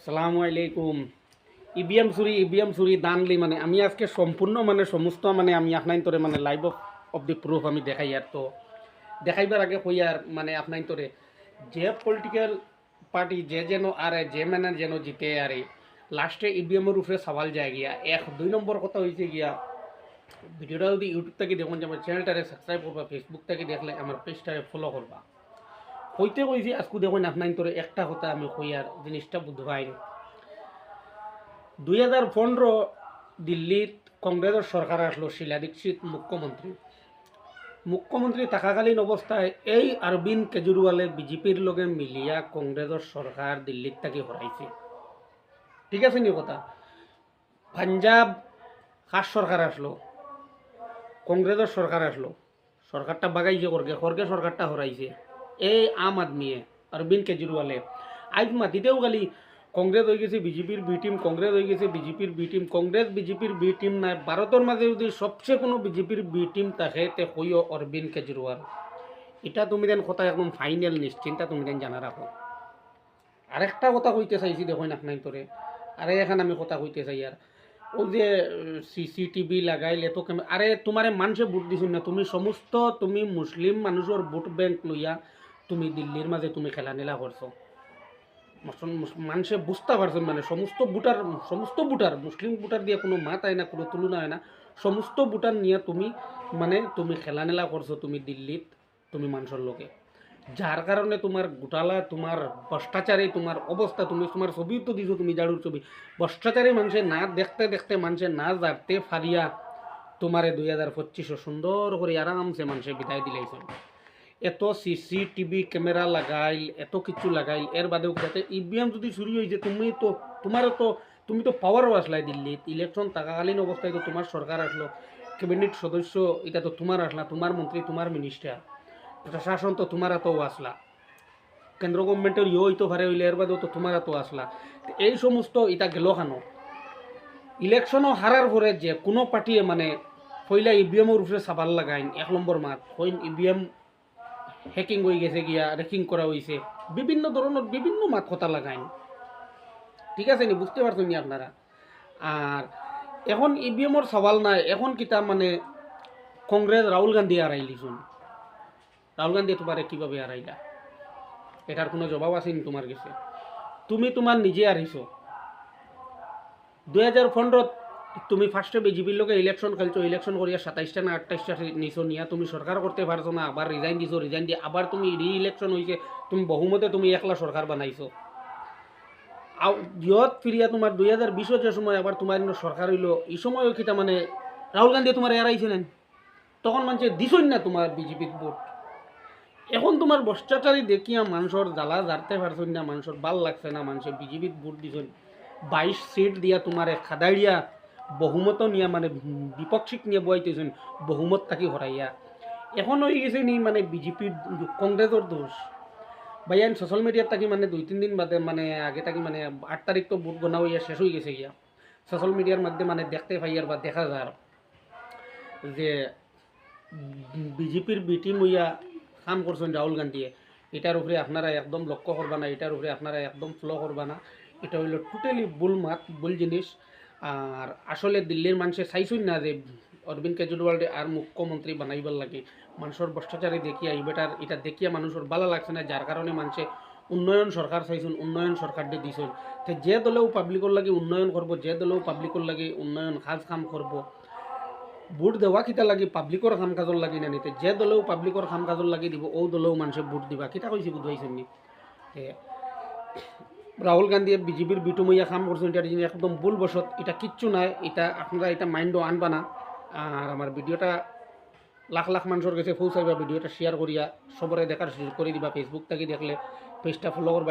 সালামু আলাইকুম। ইবিএম চুরি দানলি মানে আমি আজকে সম্পূর্ণ মানে সমস্ত মানে আমি আপনার তোরে মানে লাইভ অফ দি প্রুফ আমি দেখাই আর তো দেখাইবার আগে কই আর মানে আপনার তোরে যে পলিটিক্যাল পার্টি যে যেন আর যে মানে যেন জিতে আরে লাস্টে ইবিএমের উপরে সওয়াল যায় গিয়া 1 2 নম্বর কথা হয়েছে গিয়া ভিডিওটা যদি ইউটিউব থেকে দেখুন যে আমার চ্যানেলটারে সাবস্ক্রাইব করবা, ফেসবুক থেকে দেখলে আমার পেজটারে ফলো করবা। কইতে কইছি আজকে দেখুন আপনার তোরে একটা কথা আমি কই আর জিনিসটা বুঝবাই। 2015 দিল্লিত কংগ্রেসের সরকার আসলো, শিলা দীক্ষিত মুখ্যমন্ত্রী থাকাকালীন অবস্থায় এই অরবিন্দ কেজরিওয়ালে বিজেপির লগে মিলিয়া কংগ্রেসের সরকার দিল্লির থেকে হরাইছে। ঠিক আছে নি কথা? পাঞ্জাব কার সরকার আসলো? কংগ্রেসের সরকার আসলো, সরকারটা বাগাইছে খড়গে সরকারটা হরাইছে এই আম আদমিয়ে, অরবিন্দ কেজরিওয়ালে। আজ মাটিতেও খালি কংগ্রেস হয়ে গেছে বিজেপির বি টিম, কংগ্রেস হয়ে গেছে বিজেপির বি টিম। কংগ্রেস বিজেপির বি টিম নাই, ভারতের মাঝে যদি সবচেয়ে কোনো বিজেপির বি টিম থাকে তে হইও অরবিন্দ কেজরিওয়াল। এটা তুমি দেন কথা একদম ফাইনাল নিশ্চিন্তা তুমি দেন জানা রাখো। আরেকটা কথা কইতে চাইছি দেখুন আপনার তোরে, আরে এখন আমি কথা কইতে চাই আর ও যে সিসিটিভি লাগাইলে তো আরে তোমারে মানুষে ভোট দিছিল না, তুমি সমস্ত তুমি মুসলিম মানুষের ভোট ব্যাংক লইয়া তুমি দিল্লির মাঝে তুমি খেলা নেলা করছো। মানুষে বুঝতে পারছেন মানে সমস্ত ভোটার মুসলিম ভোটার দিয়ে কোনো মাত হয় না, কোনো তুলনা হয় না। সমস্ত ভোটার নিয়ে তুমি মানে তুমি খেলা নেলা করছো তুমি দিল্লিত, তুমি মানুষের লোকে, যার কারণে তোমার গোটালা তোমার ভ্রষ্টাচারে তোমার অবস্থা, তুমি তোমার ছবিও তো দিছো, তুমি জাড়ুর ছবি। ভ্রষ্টাচারে মানুষের না দেখতে দেখতে মানুষের না জানতে ফারিয়া তোমারে 2025 সুন্দর করে আরামসে মানুষের বিদায় দিলাইছেন। এত সিসিটিভি ক্যামেরা লাগাইল, এত কিছু লাগাইল, এর বাদেও যাতে ইভিএম যদি চুরি হয়েছে তুমি তো পাওয়ারও আসলাই দিল্লিত ইলেকশন থাকাকালীন অবস্থায় তো তোমার সরকার আসলো, ক্যাবিনেট সদস্য এটা তো তোমার আসলা, তোমার মন্ত্রী তোমার মিনিস্টার, প্রশাসন তো তোমার এত আসলা, কেন্দ্র গভর্নমেন্টের ইয়ে হইতে পারে হইলে এর বাদেও তো তোমার এত আসলা। এই সমস্ত এটা গেল কেন? ইলেকশনও হারার পরে যে কোনো পার্টিয়ে মানে পয়লা ইভিএমের উপরে সাবাল লাগাইন 1 নম্বর মাত হইন ইভিএম হ্যাকিং হয়ে গেছে গিয়া, রেকিং করা হয়েছে, বিভিন্ন ধরনের বিভিন্ন মাত কথা লাগাইন। ঠিক আছে নি? বুঝতে পারছেন নি আপনারা? আর এখন ইভিএমর সওয়াল নাই, এখন কিতা মানে কংগ্রেস রাহুল গান্ধী হারাইলিছুন। রাহুল গান্ধী তোমারে কীভাবে হারাইলা? এটার কোনো জবাব আসেনি তোমার কাছে? তুমি তোমার নিজে হারিয়েছো। 2015 তুমি ফার্স্টে বিজেপির লোকে ইলেকশন খেলছো, ইলেকশন করিয়া 27টা না 28টা নিছো নিয়া তুমি সরকার করতে পারছো না, আবার রিজাইন দিছো, রিজাইন দিয়ে আবার তুমি রি ইলেকশন হয়েছে, তুমি বহুমতে তুমি একলা সরকার বানাইছো। ইয়ত ফিরিয়া তোমার 2020 যে সময় আবার তোমার সরকার হইলো, এই সময়ও কিতা মানে রাহুল গান্ধী তোমার এড়াইছিলেন, তখন মানুষে দিছই না তোমার বিজেপির ভোট। এখন তোমার ভ্রষ্টাচারী দেখিয়া মানুষের জ্বালা জারতে পারছেন না, মানুষের ভাল লাগছে না, মানুষের বিজেপির ভোট দিছেন, 22 সিট দিয়া তোমার খাদাইয়া বহুমত নিয়ে মানে বিপক্ষিক নিয়ে বইতেছেন, বহুমত থাকি হরাইয়া। এখন হয়ে গেছে নি মানে বিজেপির কংগ্রেসের দোষ। ভাইয়া সোশ্যাল মিডিয়ার থাকি মানে 2-3 দিন বাদে মানে আগে থাকি মানে 8 তারিখ তো ভোট গণা হইয়া শেষ হয়ে গেছে গিয়া। সোশ্যাল মিডিয়ার মধ্যে মানে দেখতে পাইয়ার বা দেখা যায় যে বিজেপির বিটিম হইয়া কাম করছেন রাহুল গান্ধীয়ে। এটার উপরে আপনারা একদম লক্ষ্য করবা না, এটার উপরে আপনারা একদম ফলো করবা না। এটা হইল টোটালি ভুল মাত, ভুল জিনিস। আর আসলে দিল্লির মানুষে চাইছই না যে অরবিন্দ কেজরিওয়ালকে আর মুখ্যমন্ত্রী বানাইবার লাগে। মানুষের ভ্রষ্টাচারে দেখিয়া এইবেটার এটা দেখিয়া মানুষের ভালো লাগছে না, যার কারণে মানুষে উন্নয়ন সরকার চাইছেন, উন্নয়ন সরকার দিয়ে দিছেন। তো যে দলেও পাবলিকর লাগে উন্নয়ন করব, যে দলেও পাবলিকর লাগে উন্নয়ন কাম করব, ভোট দেওয়া কিতা লাগি পাবলিকর কাম কাজর লাগি না নিতে, যে দলেও পাবলিকর কাম কাজর লাগি দিব ও দলেও মানুষে ভোট দিবা। কিতা কইছি বুঝাইছেন নি? রাহুল গান্ধী বিজেপির বিটুমইয়া কাম করছেন, এটা একদম ভুল বসত, এটা কিচ্ছু নাই। এটা আপনারা এটা মাইন্ডও আনবা না। আর আমার ভিডিওটা লাখ লাখ মানুষের কাছে পৌঁছাইবা, ভিডিওটা শেয়ার করিয়া সবরে দেখার সুযোগ করে দিবা। ফেসবুক থেকে দেখলে পেজটা ফলো করবা।